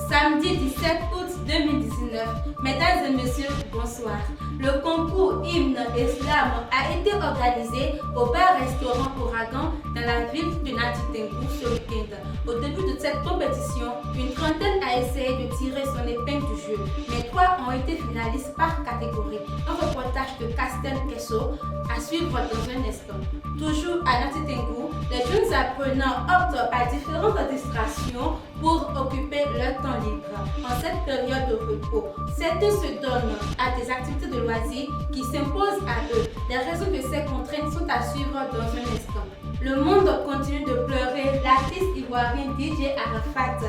Samedi 17 août 2019, mesdames et messieurs, bonsoir. Le concours Hymne Islam a été organisé au bar-restaurant Ouragan dans la ville de Nati Tengou ce week-end. Au début de cette compétition, une trentaine a essayé de tirer son épingle du jeu, mais 3 ont été finalistes par catégorie. Un reportage de Castel Kesso à suivre dans un instant. Toujours à Nati Tengou, les jeunes apprenants optent par différentes distractions pour occuper leur temps libre. En cette période de repos, certains se donnent à des activités de loisirs qui s'imposent à eux. Les raisons de ces contraintes sont à suivre dans un instant. Le monde continue de pleurer l'artiste ivoirien DJ Arafat.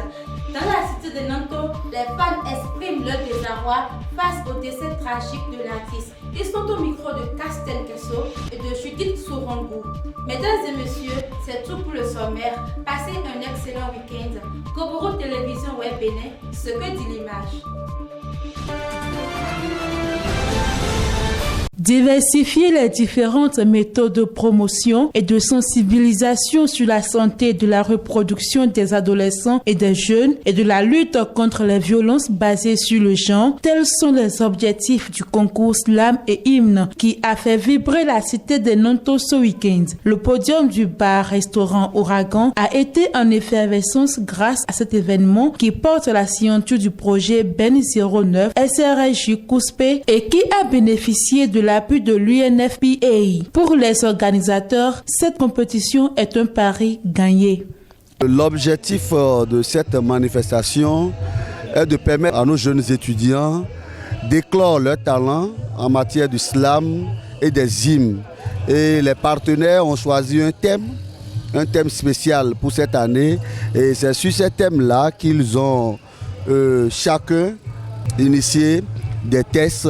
Dans la cité de Nanto, les fans expriment leur désarroi face au décès tragique de l'artiste. Ils sont au micro de Castel Kesso et de Judith Sourangou. Mesdames et messieurs, c'est tout pour le sommaire. Passez un excellent week-end. Koboro Télévision Web Bénin, ce que dit l'image. Diversifier les différentes méthodes de promotion et de sensibilisation sur la santé de la reproduction des adolescents et des jeunes et de la lutte contre les violences basées sur le genre, tels sont les objectifs du concours Slam et Hymne qui a fait vibrer la cité de Nanto ce week-end. Le podium du bar-restaurant Ouragan a été en effervescence grâce à cet événement qui porte la signature du projet Ben 09 SRJ Couspé et qui a bénéficié de l'appui de l'UNFPA. Pour les organisateurs, cette compétition est un pari gagné. L'objectif de cette manifestation est de permettre à nos jeunes étudiants d'éclore leur talent en matière du slam et des hymnes. Et les partenaires ont choisi un thème spécial pour cette année. Et c'est sur ce thème-là qu'ils ont chacun initié des tests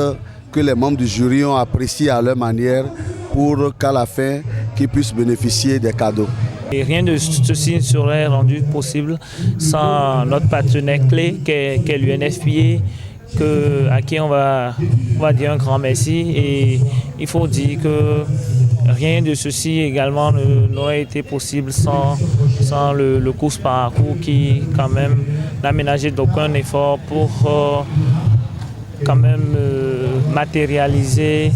que les membres du jury ont apprécié à leur manière pour qu'à la fin, qu'ils puissent bénéficier des cadeaux. Et rien de ceci serait rendu possible sans notre partenaire clé qu'est l'UNFPA, à qui on va dire un grand merci. Et il faut dire que rien de ceci également n'aurait été possible sans le course parcours qui quand même n'a ménagé d'aucun effort pour quand même matérialiser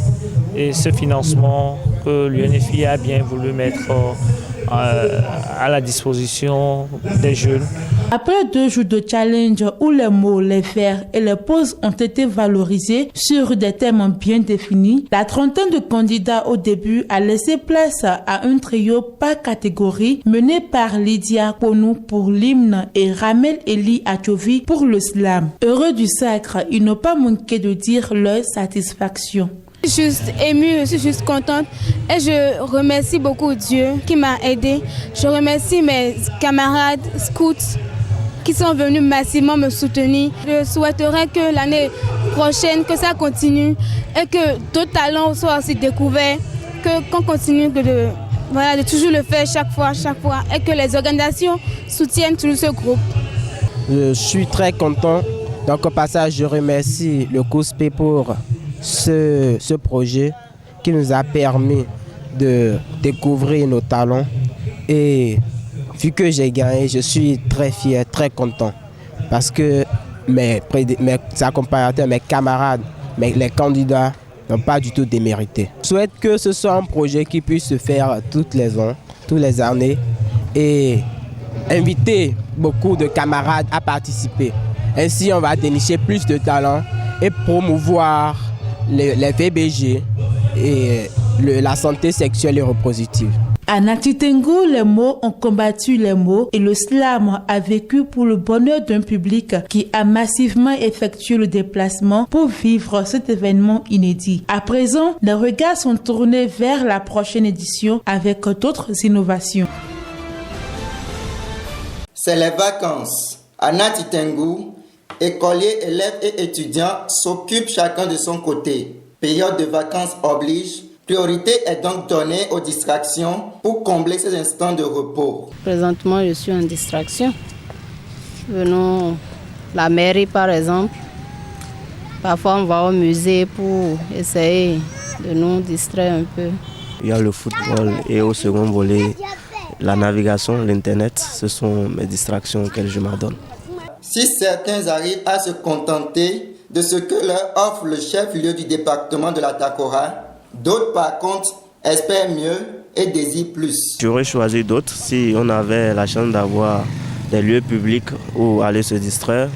ce financement que l'UNFPA a bien voulu mettre à la disposition des jeunes. Après 2 jours de challenge où les mots, les vers et les poses ont été valorisés sur des thèmes bien définis, la trentaine de candidats au début a laissé place à un trio par catégorie mené par Lydia Konou pour l'hymne et Ramel Eli Achovi pour le slam. Heureux du sacre, ils n'ont pas manqué de dire leur satisfaction. Je suis juste émue, je suis juste contente et je remercie beaucoup Dieu qui m'a aidée. Je remercie mes camarades scouts qui sont venus massivement me soutenir. Je souhaiterais que l'année prochaine, que ça continue et que d'autres talents soient aussi découverts, qu'on continue de toujours le faire chaque fois et que les organisations soutiennent toujours ce groupe. Je suis très content. Donc au passage, je remercie le COUSPE pour ce projet qui nous a permis de découvrir nos talents. Et vu que j'ai gagné, je suis très fier, très content. Parce que mes comparateurs, mes camarades, les candidats n'ont pas du tout démérité. Je souhaite que ce soit un projet qui puisse se faire toutes les années et inviter beaucoup de camarades à participer. Ainsi, on va dénicher plus de talents et promouvoir les VBG et la santé sexuelle et reproductive. À Nati Tengou, les mots ont combattu les mots et le slam a vécu pour le bonheur d'un public qui a massivement effectué le déplacement pour vivre cet événement inédit. À présent, les regards sont tournés vers la prochaine édition avec d'autres innovations. C'est les vacances. À Nati Tengou, écoliers, élèves et étudiants s'occupent chacun de son côté. Période de vacances oblige. Priorité est donc donnée aux distractions pour combler ces instants de repos. Présentement, je suis en distraction. Venons la mairie, par exemple, Parfois, on va au musée pour essayer de nous distraire un peu. Il y a le football et au second volet, la navigation, l'Internet. Ce sont mes distractions auxquelles je m'adonne. Si certains arrivent à se contenter de ce que leur offre le chef-lieu du département de la Takora, d'autres par contre espèrent mieux et désirent plus. J'aurais choisi d'autres si on avait la chance d'avoir des lieux publics où aller se distraire.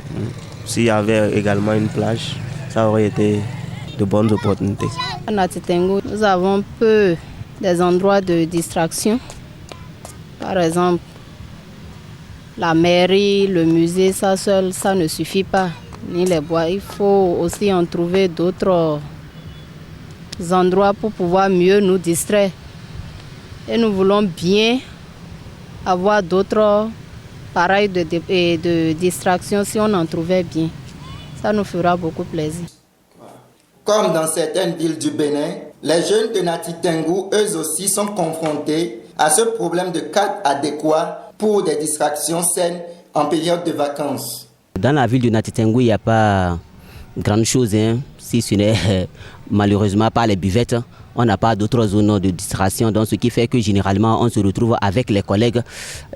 S'il y avait également une plage, ça aurait été de bonnes opportunités. À Nati Tengu, nous avons peu des endroits de distraction. Par exemple, la mairie, le musée, ça seul, ça ne suffit pas. Ni les bois, il faut aussi en trouver d'autres endroits pour pouvoir mieux nous distraire. Et nous voulons bien avoir d'autres pareils de distraction si on en trouvait bien. Ça nous fera beaucoup plaisir. Comme dans certaines villes du Bénin, les jeunes de Nati Tengu, eux aussi, sont confrontés à ce problème de cadre adéquat pour des distractions saines en période de vacances. Dans la ville de Nati Tengu, il n'y a pas grande chose, si ce n'est malheureusement pas les buvettes. On n'a pas d'autres zones de distraction, donc ce qui fait que généralement on se retrouve avec les collègues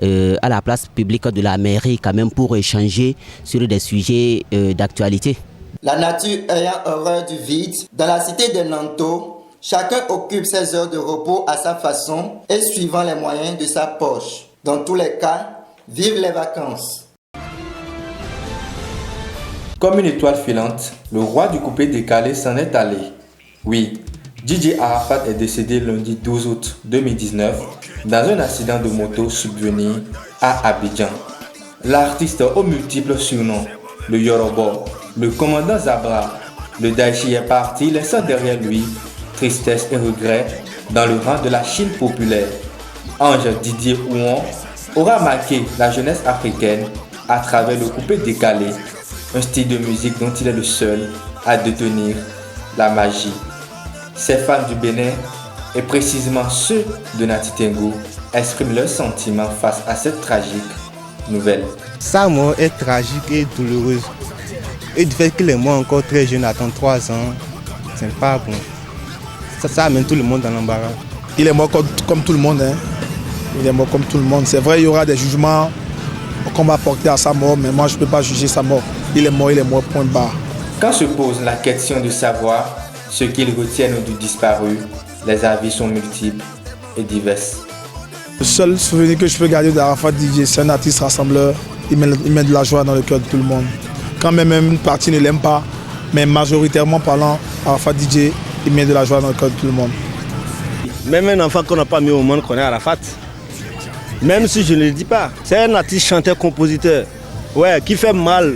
à la place publique de la mairie quand même pour échanger sur des sujets d'actualité. La nature ayant horreur du vide, dans la cité de Nanto, chacun occupe ses heures de repos à sa façon et suivant les moyens de sa poche. Dans tous les cas, vive les vacances. Comme une étoile filante, le roi du coupé décalé s'en est allé. Oui, DJ Arafat est décédé lundi 12 août 2019 dans un accident de moto subvenu à Abidjan. L'artiste aux multiples surnoms, le Yorobo, le commandant Zabra, le Daichi est parti laissant derrière lui tristesse et regret dans le rang de la Chine populaire. Ange Didier Ouon aura marqué la jeunesse africaine à travers le coupé décalé, un style de musique dont il est le seul à détenir la magie. Ces fans du Bénin, et précisément ceux de Nati Tengu, expriment leurs sentiments face à cette tragique nouvelle. Sa mort est tragique et douloureuse. Et du fait qu'il est mort encore très jeune, à 33 ans, c'est pas bon. Ça amène tout le monde dans l'embarras. Il est mort comme tout le monde. Il est mort comme tout le monde. C'est vrai, il y aura des jugements qu'on va porter à sa mort, mais moi je ne peux pas juger sa mort. Il est mort, point barre. Quand se pose la question de savoir ce qu'ils retiennent du disparu, les avis sont multiples et divers. Le seul souvenir que je peux garder d'Arafat DJ, c'est un artiste rassembleur. Il met de la joie dans le cœur de tout le monde. Quand même une partie ne l'aime pas, mais majoritairement parlant, Arafat DJ, il met de la joie dans le cœur de tout le monde. Même un enfant qu'on n'a pas mis au monde connaît Arafat. Même si je ne le dis pas, c'est un artiste chanteur-compositeur, ouais, qui fait mal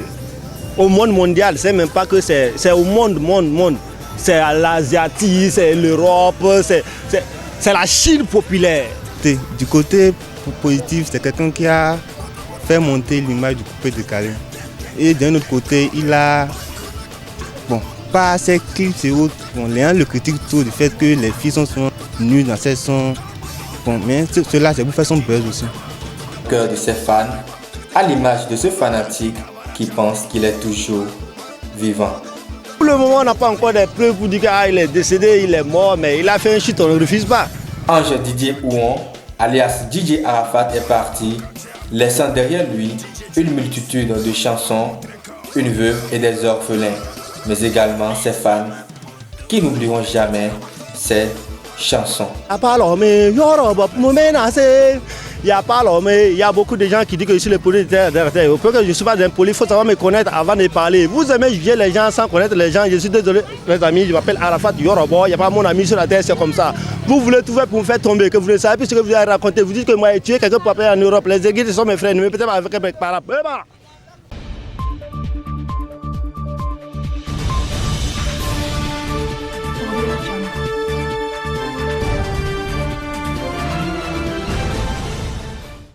au monde mondial. C'est même pas que c'est au monde. C'est à l'Asiatique, c'est l'Europe, c'est la Chine populaire. Du côté positif, c'est quelqu'un qui a fait monter l'image du coupé décalé. Et d'un autre côté, il a, pas assez clips et autres. Les gens le critiquent trop du fait que les filles sont nues dans ces sons. Mais cela, c'est pour faire son buzz aussi. Le cœur de ses fans, à l'image de ce fanatique qui pense qu'il est toujours vivant. Pour le moment, on n'a pas encore des preuves pour dire qu'il est décédé, il est mort, mais il a fait un shit, on ne le refuse pas. Ange Didier Ouon, alias DJ Arafat, est parti, laissant derrière lui une multitude de chansons, une veuve et des orphelins, mais également ses fans qui n'oublieront jamais ses chansons. Il y a pas l'homme, il y a beaucoup de gens qui disent que je suis le poli de terre. Pour que je ne suis pas d'un poli, il faut savoir me connaître avant de parler. Vous aimez juger les gens sans connaître les gens. Je suis désolé, les amis, je m'appelle Arafat Yorobo, il n'y a pas mon ami sur la terre, c'est comme ça. Vous voulez tout faire pour me faire tomber, que vous ne savez plus ce que vous avez raconté. Vous dites que moi j'ai tué quelqu'un pour appeler en Europe. Les églises sont mes frères, mais peut-être avec mes parents.